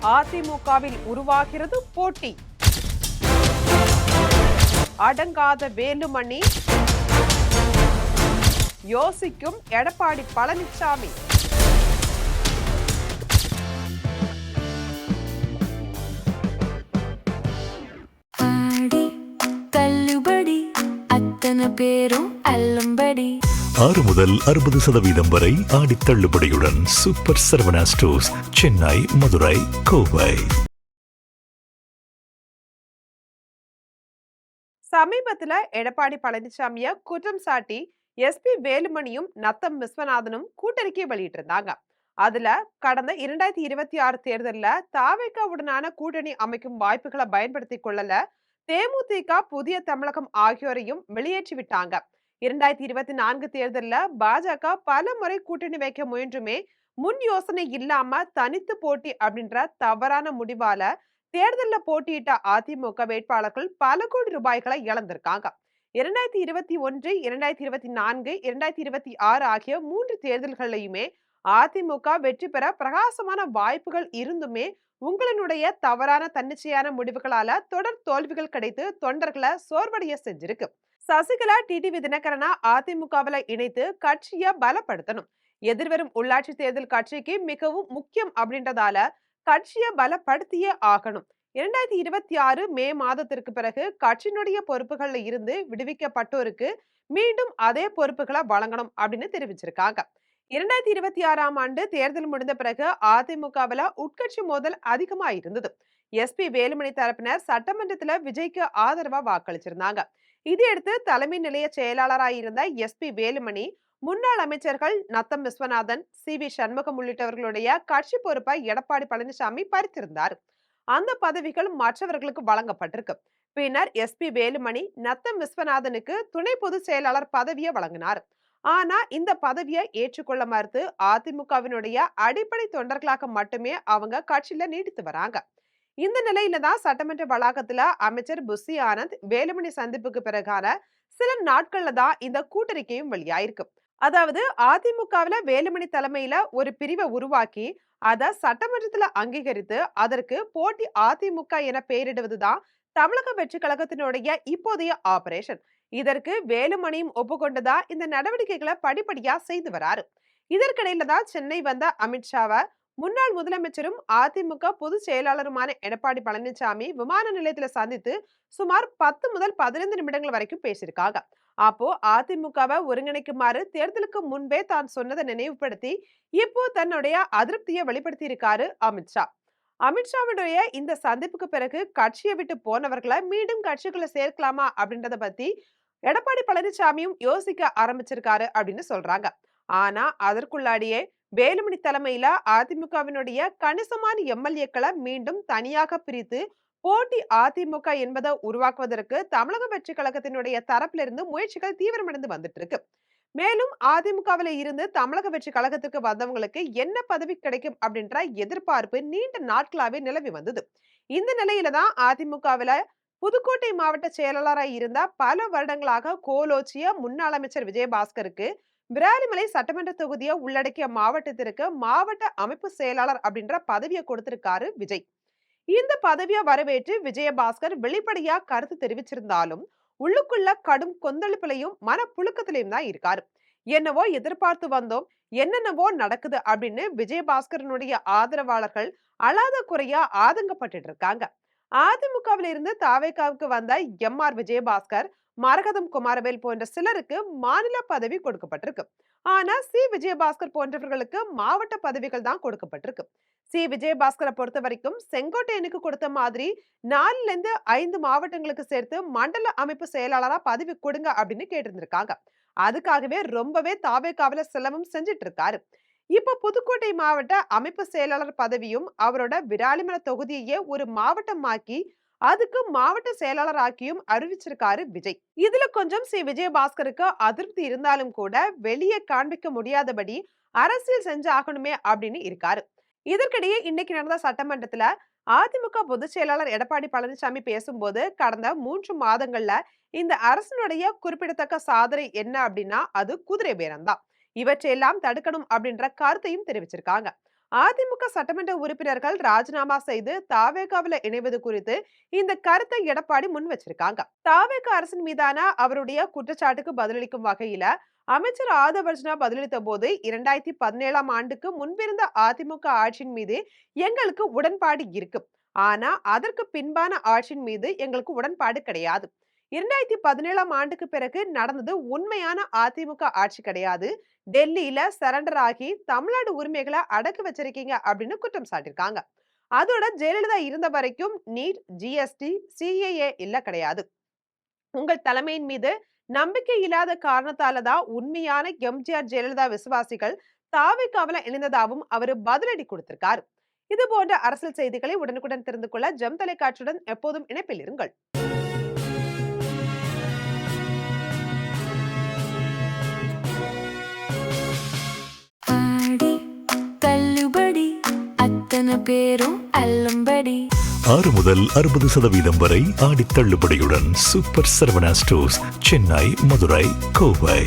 அதிமுகவில் உருவாகிறது போட்டி. அடங்காத வேலுமணி, யோசிக்கும் எடப்பாடி பழனிசாமி. பேரும் அல்லும்படி 6 முதல் 60% வரை ஆடி தள்ளுபடியுடன் சூப்பர் சரவணா ஸ்டோர்ஸ், சென்னை, மதுரை, கோவை. சமீபத்துல எடப்பாடி பழனிசாமிய குற்றம் சாட்டி எஸ்பி வேலுமணியும் நத்தம் விஸ்வநாதனும் கூட்டறிக்கை வெளியிட்டிருந்தாங்க. அதுல கடந்த 2026 தேர்தல்ல தாவேகாவுடனான கூட்டணி அமைக்கும் வாய்ப்புகளை பயன்படுத்திக் கொள்ளல தேமுதிக, புதிய தமிழகம் ஆகியோரையும் வெளியேற்றி விட்டாங்க. 2024 தேர்தல்ல பாஜக பல முறை கூட்டணி வைக்க முயன்றுமே முன் யோசனை இல்லாம தனித்து போட்டி அப்படின்ற தவறான முடிவால தேர்தல்ல போட்டியிட்ட அதிமுக வேட்பாளர்கள் பல கோடி ரூபாய்களை இழந்திருக்காங்க. 2021, 2024, 2026 ஆகிய 3 தேர்தல்களையுமே அதிமுக வெற்றி பெற பிரகாசமான வாய்ப்புகள் இருந்துமே உங்களினுடைய தவறான தன்னிச்சையான முடிவுகளால தொடர் தோல்விகள் கிடைத்து தொண்டர்களை சோர்வடைய செஞ்சிருக்கு. சசிகலா, டிடிவி தினகரனா அதிமுகவில இணைத்து கட்சியை பலப்படுத்தணும். எதிர்வரும் உள்ளாட்சி தேர்தல் கட்சிக்கு மிகவும் முக்கியம் அப்படின்றதால கட்சியை பலப்படுத்தியே ஆகணும். 2026 மே மாதத்திற்கு பிறகு கட்சியினுடைய பொறுப்புகள்ல இருந்து விடுவிக்கப்பட்டோருக்கு மீண்டும் அதே பொறுப்புகளை வழங்கணும் அப்படின்னு தெரிவிச்சிருக்காங்க. 2026ஆம் ஆண்டு தேர்தல் முடிந்த பிறகு அதிமுகவில உட்கட்சி மோதல் அதிகமா இருந்தது. எஸ்பி வேலுமணி தரப்பினர் சட்டமன்றத்துல விஜய்க்கு ஆதரவா வாக்களிச்சிருந்தாங்க. இதையடுத்து தலைமை நிலைய செயலாளராக இருந்த எஸ்பி வேலுமணி முன்னாள் அமைச்சர்கள் நத்தம் விஸ்வநாதன், சி.வி. சண்முகம் உள்ளிட்டவர்களுடைய கட்சி பொறுப்பை எடப்பாடி பழனிசாமி பறித்திருந்தார். அந்த பதவிகள் மற்றவர்களுக்கு வழங்கப்பட்டிருக்கு. பின்னர் எஸ்பி வேலுமணி நத்தம் விஸ்வநாதனுக்கு துணை பொதுச் செயலாளர் பதவியை வழங்கினார். ஆனா இந்த பதவியை ஏற்றுக்கொள்ள மறுத்து அதிமுகவினுடைய அடிப்படை தொண்டர்களாக மட்டுமே அவங்க கட்சியில நீடித்து வராங்க. இந்த நிலையில தான் சட்டமன்ற வளாகத்துல அமைச்சர் புஷி ஆனந்த் வேலுமணி சந்திப்புக்கு பிறகான சில நாட்கள்ல தான் இந்த கூட்டறிக்கையும் வெளியாயிருக்கு. அதாவது அதிமுகவில வேலுமணி தலைமையில ஒரு பிரிவை உருவாக்கி அத சட்டமன்றத்துல அங்கீகரித்து அதற்கு போட்டி அதிமுக என பெயரிடுவதுதான் தமிழக வெற்றி கழகத்தினுடைய இப்போதைய ஆபரேஷன். இதற்கு வேலுமணியும் ஒப்புக்கொண்டுதா இந்த நடவடிக்கைகளை படிப்படியா செய்து வராரு. இதற்கிடையில தான் சென்னை வந்த அமித்ஷாவை முன்னாள் முதலமைச்சரும் அதிமுக பொதுச் செயலாளருமான எடப்பாடி பழனிசாமி விமான நிலையத்துல சந்தித்து சுமார் 10 முதல் 15 நிமிடங்கள் வரைக்கும் பேசியிருக்காங்க. அப்போ அதிமுகவை ஒருங்கிணைக்குமாறு தேர்தலுக்கு முன்பே தான் சொன்னதை நினைவுபடுத்தி இப்போ தன்னுடைய அதிருப்தியை வெளிப்படுத்தி இருக்காரு அமித்ஷா. அமித்ஷாவுடைய இந்த சந்திப்புக்கு பிறகு கட்சியை விட்டு போனவர்களை மீண்டும் கட்சிக்குள்ள சேர்க்கலாமா அப்படின்றத பத்தி எடப்பாடி பழனிசாமியும் யோசிக்க ஆரம்பிச்சிருக்காரு அப்படின்னு சொல்றாங்க. ஆனா அதற்குள்ளாடியே வேலுமணி தலைமையில அதிமுகவினுடைய கணிசமான எம்எல்ஏக்களை மீண்டும் தனியாக பிரித்து போட்டி அதிமுக என்பதை உருவாக்குவதற்கு தமிழக வெற்றி கழகத்தினுடைய தரப்பிலிருந்து முயற்சிகள் தீவிரமடைந்து வந்துட்டு இருக்கு. மேலும் அதிமுகவில இருந்து தமிழக வெற்றி கழகத்துக்கு வந்தவங்களுக்கு என்ன பதவி கிடைக்கும் அப்படின்ற எதிர்பார்ப்பு நீண்ட நாட்களாவே நிலவி வந்தது. இந்த நிலையில தான் அதிமுகவில புதுக்கோட்டை மாவட்ட செயலாளராக இருந்த பல வருடங்களாக கோலோச்சிய முன்னாள் அமைச்சர் விஜயபாஸ்கருக்கு விராலிமலை சட்டமன்ற தொகுதியை உள்ளடக்கிய மாவட்டத்திற்கு மாவட்ட அமைப்பு செயலாளர் அப்படின்ற பதவியை கொடுத்திருக்காரு விஜய். இந்த பதவியை வரவேற்று விஜயபாஸ்கர் வெளிப்படையா கருத்து தெரிவிச்சிருந்தாலும் உள்ளுக்குள்ள கடும் கொந்தளிப்பிலையும் மனப்புழுக்கத்திலையும் தான் இருக்காரு. என்னவோ எதிர்பார்த்து வந்தோம், என்னென்னவோ நடக்குது அப்படின்னு விஜயபாஸ்கரனுடைய ஆதரவாளர்கள் அழாத குறையா ஆதங்கப்பட்டு இருக்காங்க. அதிமுகவில இருந்து தாவேகாவுக்கு வந்த எம்.ஆர். விஜயபாஸ்கர், மரகதம் குமாரவேல் போன்ற சிலருக்கு மாநில பதவி கொடுக்கப்பட்டிருக்கு. ஆனா சி விஜயபாஸ்கர் போன்றவர்களுக்கு மாவட்ட பதவிகள் தான் கொடுக்கப்பட்டிருக்கு. சி விஜயபாஸ்கரை பொறுத்த வரைக்கும் செங்கோட்டையனுக்கு கொடுத்த மாதிரி 4ல இருந்து 5 மாவட்டங்களுக்கு சேர்த்து மண்டல அமைப்பு செயலாளரா பதவி கொடுங்க அப்படின்னு கேட்டிருந்திருக்காங்க. அதுக்காகவே ரொம்பவே தாவேகாவில செலவும் செஞ்சிட்டு இருக்காரு. இப்ப புதுக்கோட்டை மாவட்ட அமைப்பு செயலாளர் பதவியும் அவரோட விராலிமலை தொகுதியையே ஒரு மாவட்டமாக்கி அதுக்கு மாவட்ட செயலாளர் ஆக்கியும் அறிவிச்சிருக்காரு விஜய். இதுல கொஞ்சம் சி விஜயபாஸ்கருக்கு அதிருப்தி இருந்தாலும் கூட வெளியே காண்பிக்க முடியாதபடி அரசியல் செஞ்சாகணுமே அப்படின்னு இருக்காரு. இதற்கிடையே இன்னைக்கு நடந்த சட்டமன்றத்துல அதிமுக பொதுச் செயலாளர் எடப்பாடி பழனிசாமி பேசும்போது கடந்த 3 மாதங்கள்ல இந்த அரசனுடைய குறிப்பிடத்தக்க சாதனை என்ன அப்படின்னா அது குதிரை பேரம் தான். இவற்றையெல்லாம் தடுக்கணும் அப்படின்ற கருத்தையும் தெரிவிச்சிருக்காங்க. அதிமுக சட்டமன்ற உறுப்பினர்கள் ராஜினாமா செய்து தாவேகாவில இணைவது குறித்து இந்த கருத்தை எடப்பாடி முன் வச்சிருக்காங்க. தாவேக அரசின் மீதான அவருடைய குற்றச்சாட்டுக்கு பதிலளிக்கும் வகையில அமைச்சர் ஆதவர்ஜனா பதிலளித்த போது 2017ஆம் ஆண்டுக்கு முன்பிருந்த அதிமுக ஆட்சியின் மீது எங்களுக்கு உடன்பாடு இருக்கு. ஆனா அதற்கு பின்பான ஆட்சியின் மீது எங்களுக்கு உடன்பாடு கிடையாது. 2017ஆம் ஆண்டுக்கு பிறகு நடந்தது உண்மையான அதிமுக ஆட்சி கிடையாது. டெல்லியில சரண்டர் ஆகி தமிழ்நாடு உரிமைகளை அடக்கு வச்சிருக்கீங்க அப்படின்னு குற்றம் சாட்டியிருக்காங்க. அதோட ஜெயலலிதா இருந்த வரைக்கும் நீட், ஜிஎஸ்டி, சிஏஏ இல்ல கிடையாது. உங்கள் தலைமையின் மீது நம்பிக்கை இல்லாத காரணத்தால தான் உண்மையான எம்ஜிஆர் ஜெயலலிதா விசுவாசிகள் தாவேகாவில இணைந்ததாகவும் அவரு பதிலடி கொடுத்திருக்காரு. இது போன்ற அரசியல் செய்திகளை உடனுக்குடன் தெரிந்து கொள்ள ஜெம் தொலைக்காட்சியுடன் எப்போதும் இணைப்பில் இருங்கள். ஆடி தள்ளுபடி அத்தனை பேரும் அள்ளும்படி 6 முதல் 60% வரை ஆடித் தள்ளுபடியுடன் சூப்பர் சரவணா ஸ்டோர்ஸ், சென்னை, மதுரை, கோவை.